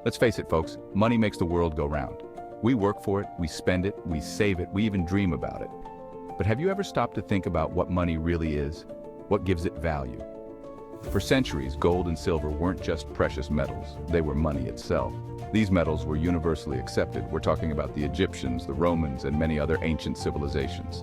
Let's face it, folks, money makes the world go round. We work for it, we spend it, we save it, we even dream about it. But have you ever stopped to think about what money really is? What gives it value? For centuries, gold and silver weren't just precious metals, they were money itself. These metals were universally accepted. We're talking about the Egyptians, the Romans, and many other ancient civilizations.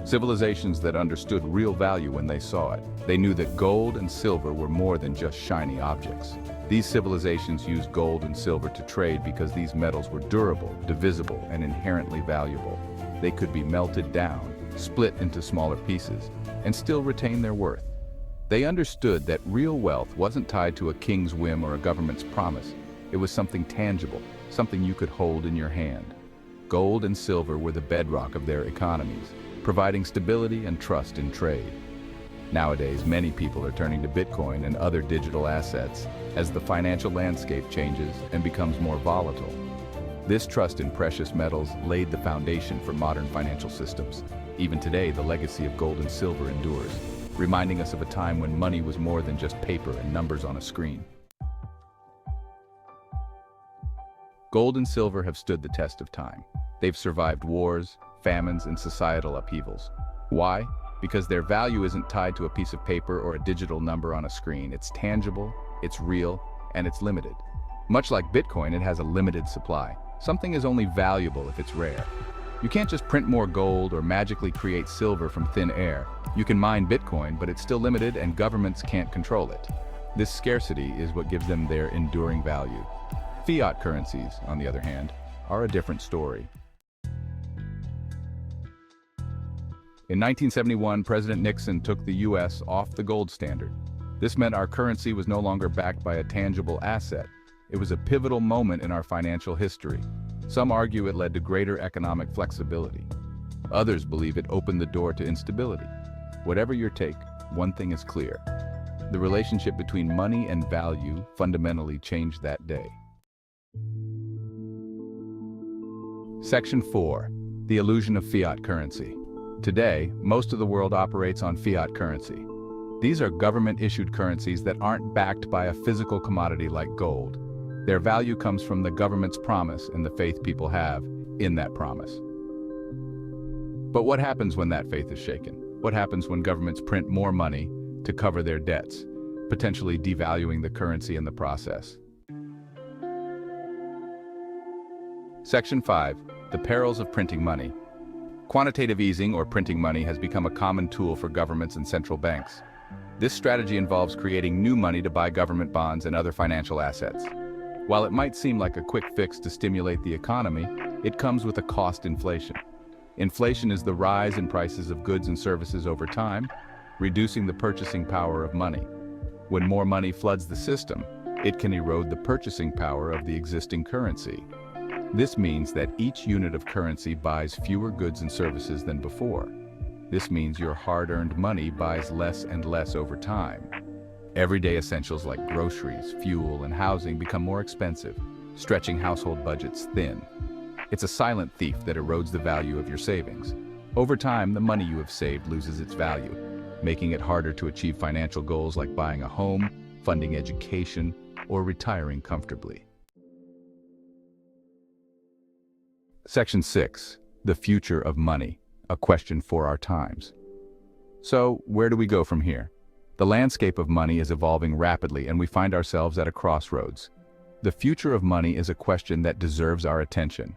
Civilizations that understood real value when they saw it. They knew that gold and silver were more than just shiny objects. These civilizations used gold and silver to trade because these metals were durable, divisible, and inherently valuable. They could be melted down, split into smaller pieces, and still retain their worth. They understood that real wealth wasn't tied to a king's whim or a government's promise. It was something tangible, something you could hold in your hand. Gold and silver were the bedrock of their economies, providing stability and trust in trade. Nowadays, many people are turning to Bitcoin and other digital assets as the financial landscape changes and becomes more volatile. This trust in precious metals laid the foundation for modern financial systems. Even today, the legacy of gold and silver endures, reminding us of a time when money was more than just paper and numbers on a screen. Gold and silver have stood the test of time. They've survived wars, famines, and societal upheavals. Why? Because their value isn't tied to a piece of paper or a digital number on a screen. It's tangible, it's real, and it's limited. Much like Bitcoin, it has a limited supply. Something is only valuable if it's rare. You can't just print more gold or magically create silver from thin air. You can mine Bitcoin, but it's still limited and governments can't control it. This scarcity is what gives them their enduring value. Fiat currencies, on the other hand, are a different story. In 1971, President Nixon took the U.S. off the gold standard. This meant our currency was no longer backed by a tangible asset. It was a pivotal moment in our financial history. Some argue it led to greater economic flexibility. Others believe it opened the door to instability. Whatever your take, one thing is clear. The relationship between money and value fundamentally changed that day. Section 4. The illusion of fiat currency. Today, most of the world operates on fiat currency. These are government-issued currencies that aren't backed by a physical commodity like gold. Their value comes from the government's promise and the faith people have in that promise. But what happens when that faith is shaken? What happens when governments print more money to cover their debts, potentially devaluing the currency in the process? Section 5. The perils of printing money. Quantitative easing, or printing money, has become a common tool for governments and central banks. This strategy involves creating new money to buy government bonds and other financial assets. While it might seem like a quick fix to stimulate the economy, it comes with a cost: inflation. Inflation is the rise in prices of goods and services over time, reducing the purchasing power of money. When more money floods the system, it can erode the purchasing power of the existing currency. This means that each unit of currency buys fewer goods and services than before. This means your hard-earned money buys less and less over time. Everyday essentials like groceries, fuel, and housing become more expensive, stretching household budgets thin. It's a silent thief that erodes the value of your savings. Over time, the money you have saved loses its value, making it harder to achieve financial goals like buying a home, funding education, or retiring comfortably. Section 6. The future of money, a question for our times. So, where do we go from here? The landscape of money is evolving rapidly, and we find ourselves at a crossroads. The future of money is a question that deserves our attention.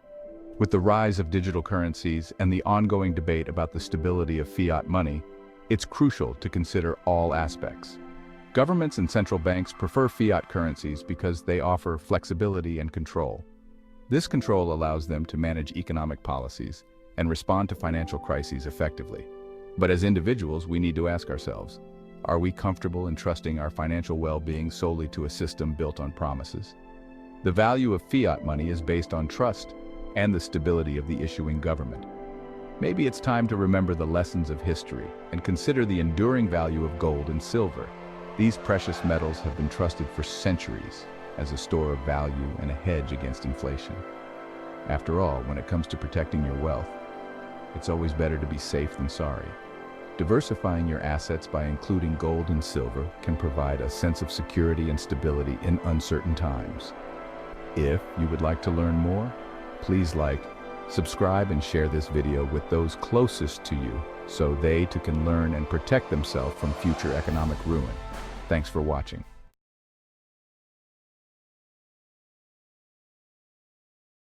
With the rise of digital currencies and the ongoing debate about the stability of fiat money, it's crucial to consider all aspects. Governments and central banks prefer fiat currencies because they offer flexibility and control. This control allows them to manage economic policies and respond to financial crises effectively. But as individuals, we need to ask ourselves, are we comfortable in trusting our financial well-being solely to a system built on promises? The value of fiat money is based on trust and the stability of the issuing government. Maybe it's time to remember the lessons of history and consider the enduring value of gold and silver. These precious metals have been trusted for centuries as a store of value and a hedge against inflation. After all, when it comes to protecting your wealth, it's always better to be safe than sorry. Diversifying your assets by including gold and silver can provide a sense of security and stability in uncertain times. If you would like to learn more, please like, subscribe, and share this video with those closest to you so they too can learn and protect themselves from future economic ruin. Thanks for watching.